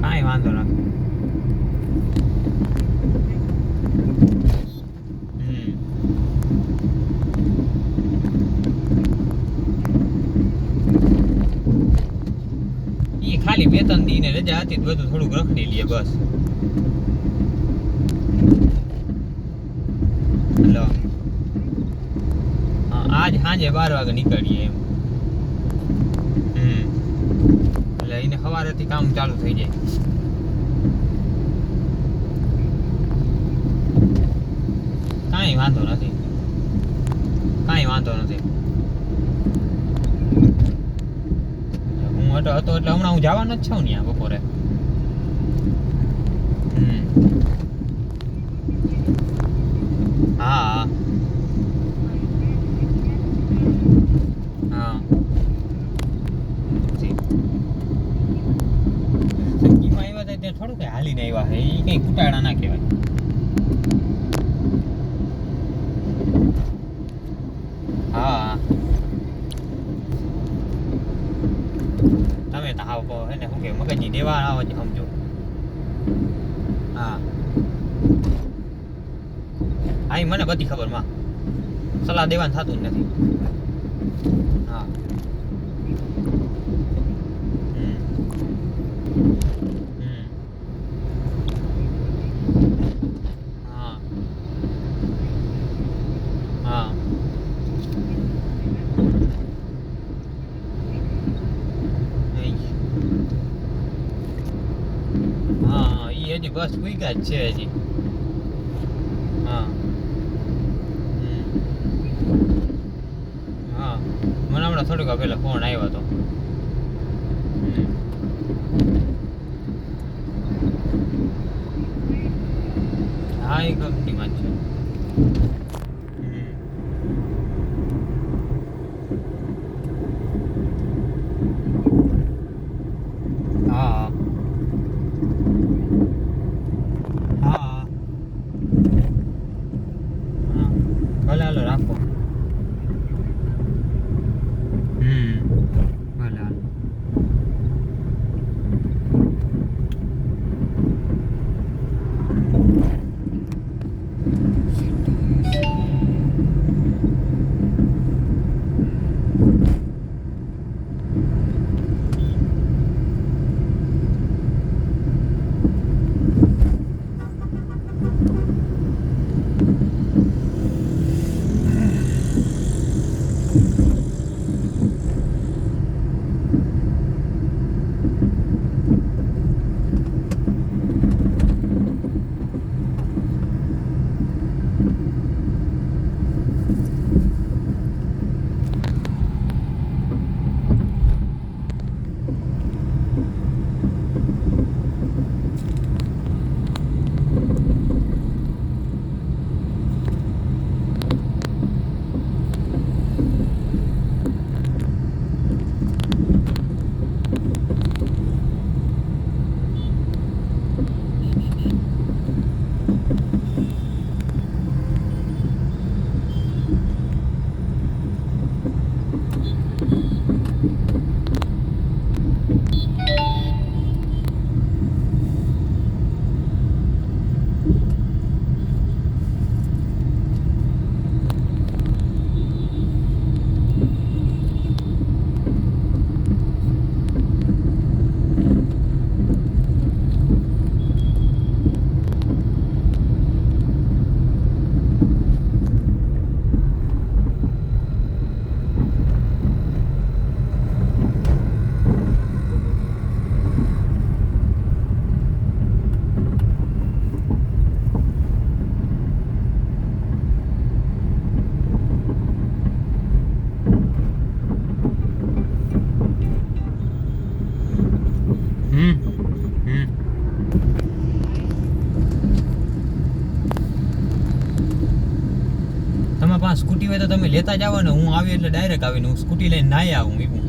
કાંઈ વાંધો નથી. ખાલી 2-3 દી ને રજા હતી તો બધું થોડુંક રખડી લઈએ બસ. હેલો, હા આજ સાંજે 12 વાગે નીકળીએ એમ. એટલે એને સવારેથી કામ ચાલુ થઈ જાય. કાંઈ વાંધો નથી, કાંઈ વાંધો નથી. હતો એટલે હમણાં હું જવાનો જ છું ને બપોરે. હા હા સંગીમાં આવ્યા હતા ત્યાં થોડું કઈ હાલીને આવ્યા છે, એ કઈ કુટાડા ના કહેવાય. હા તમે તો હાવ હે ને શું કે મગજની દેવા આવો જ સમજો. હા હા એ મને બધી ખબર માં સલાહ દેવાનું થતું જ નથી. હા હા હા હા એ હજી બસ ઉઈગા જ છે હજી. હા હા મને હમણાં થોડીક વાર પહેલા ફોન આવ્યો હતો. હા એ કંપનીમાં જ છે. હા હા ભલે હાલો રાખો. ભલે હાલો. સ્કૂટી હોય તો તમે લેતા જાવ ને, હું આવી એટલે ડાયરેક્ટ આવીને હું સ્કૂટી લઈને નાઈ આવું.